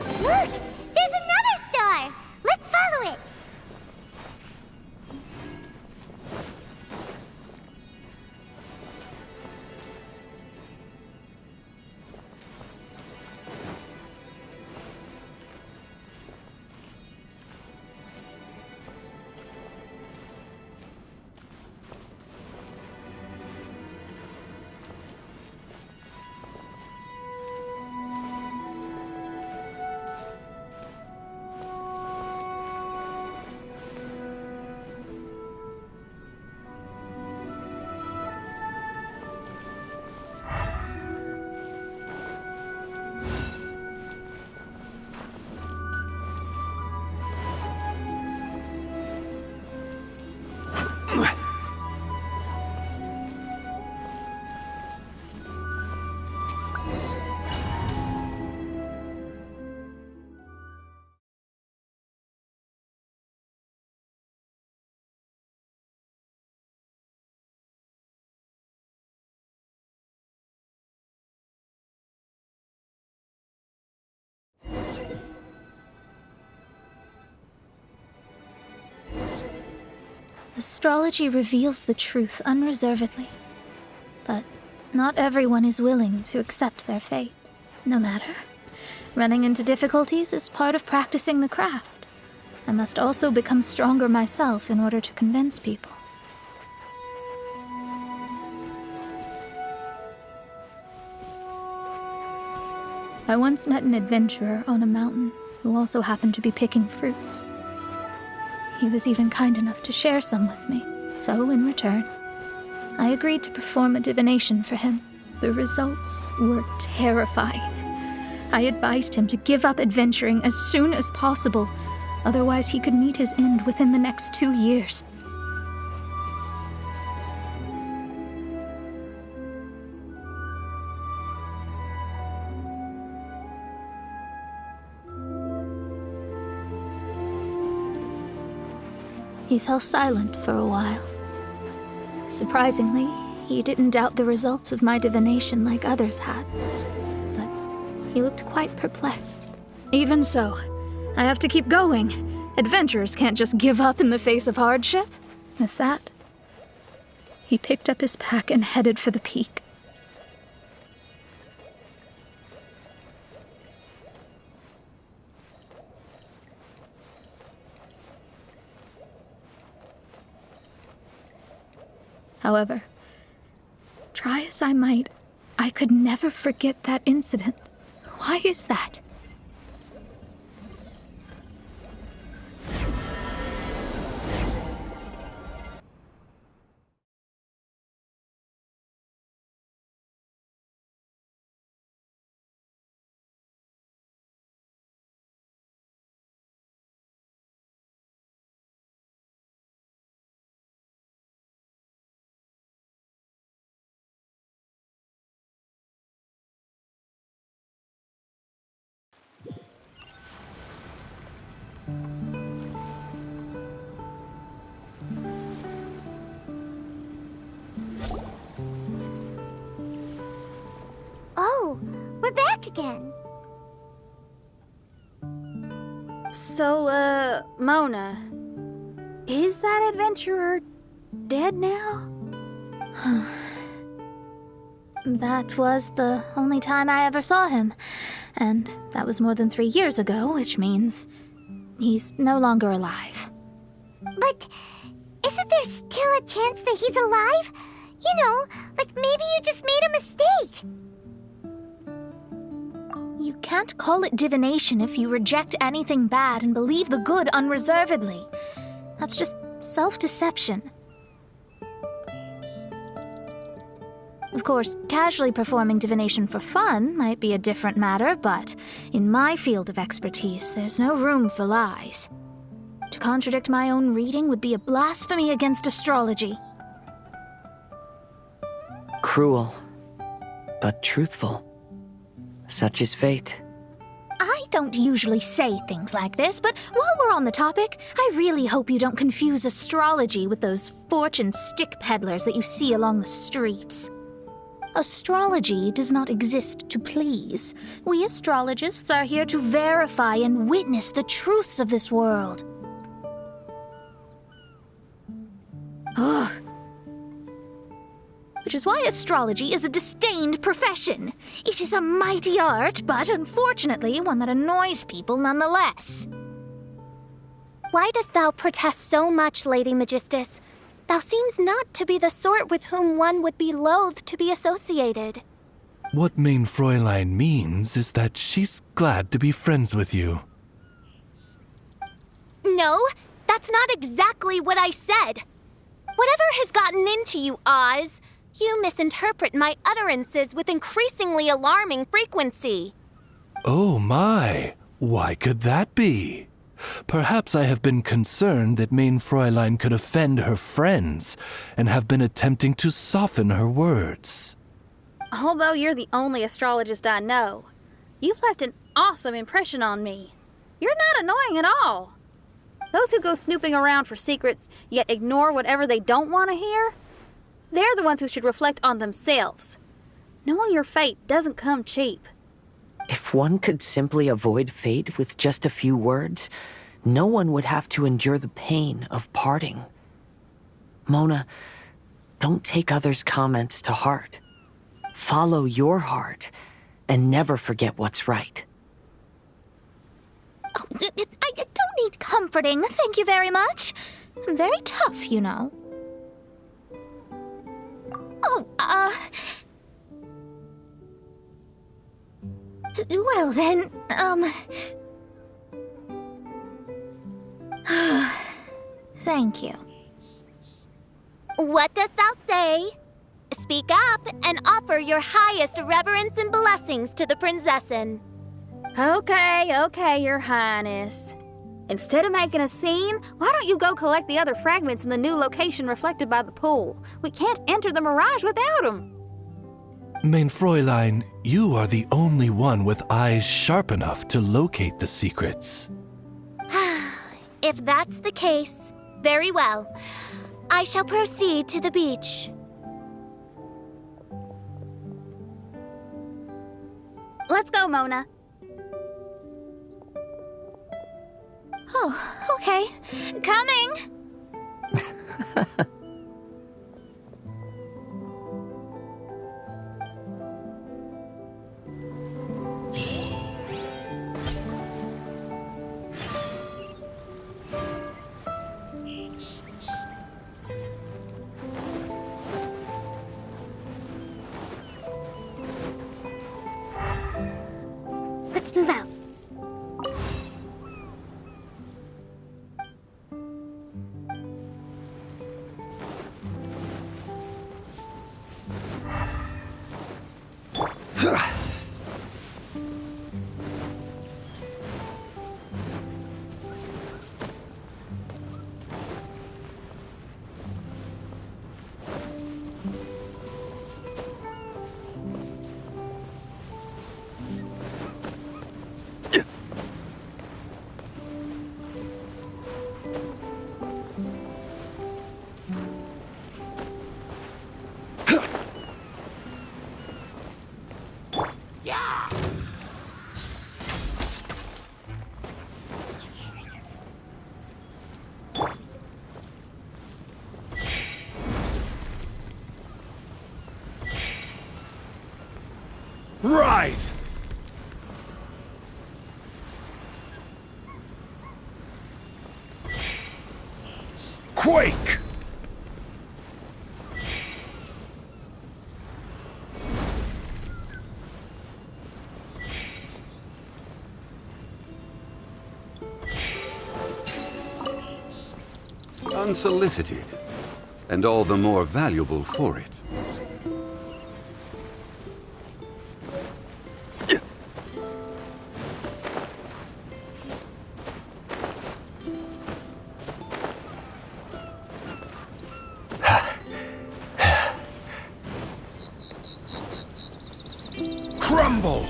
Look! There's another star! Let's follow it! Astrology reveals the truth unreservedly, but not everyone is willing to accept their fate. No matter. Running into difficulties is part of practicing the craft. I must also become stronger myself in order to convince people. I once met an adventurer on a mountain who also happened to be picking fruits. He was even kind enough to share some with me, so in return, I agreed to perform a divination for him. The results were terrifying. I advised him to give up adventuring as soon as possible, otherwise he could meet his end within the next 2 years. he fell silent for a while. Surprisingly, he didn't doubt the results of my divination like others had, but he looked quite perplexed. Even so, I have to keep going. Adventurers can't just give up in the face of hardship. With that, he picked up his pack and headed for the peak. However, try as I might, I could never forget that incident. Why is that? Oh, we're back again. So, Mona, is that adventurer dead now? That was the only time I ever saw him, and that was more than 3 years ago, which means he's no longer alive. But isn't there still a chance that he's alive? You know, like maybe you just made a mistake. You can't call it divination if you reject anything bad and believe the good unreservedly. That's just self-deception. Of course, casually performing divination for fun might be a different matter, but in my field of expertise, there's no room for lies. To contradict my own reading would be a blasphemy against astrology. Cruel, but truthful. Such is fate. I don't usually say things like this, but while we're on the topic, I really hope you don't confuse astrology with those fortune stick peddlers that you see along the streets. Astrology does not exist to please. We astrologists are here to verify and witness the truths of this world. Ugh. Which is why astrology is a disdained profession. It is a mighty art, but unfortunately one that annoys people nonetheless. Why dost thou protest so much, Lady Magistus? Thou seems not to be the sort with whom one would be loath to be associated. What Mein Fräulein means is that she's glad to be friends with you. No, that's not exactly what I said. Whatever has gotten into you, Oz, you misinterpret my utterances with increasingly alarming frequency. Oh my, why could that be? Perhaps I have been concerned that Mein Fräulein could offend her friends and have been attempting to soften her words. Although you're the only astrologist I know, you've left an awesome impression on me. You're not annoying at all. Those who go snooping around for secrets, yet ignore whatever they don't want to hear, they're the ones who should reflect on themselves. Knowing your fate doesn't come cheap. If one could simply avoid fate with just a few words, no one would have to endure the pain of parting. Mona, don't take others' comments to heart. Follow your heart and never forget what's right. Oh, I don't need comforting, thank you very much. I'm very tough, you know. Oh, well then, thank you. What dost thou say? Speak up and offer your highest reverence and blessings to the prinzessin. Okay, Your Highness. Instead of making a scene, why don't you go collect the other fragments in the new location reflected by the pool? We can't enter the mirage without them. Mein Fräulein, you are the only one with eyes sharp enough to locate the secrets. If that's the case, Very well. I shall proceed to the beach. Let's go, Mona. Oh, okay. Coming! Let's move out. Rise! Quake! Unsolicited, and all the more valuable for it. Crumble!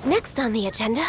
Next on the agenda,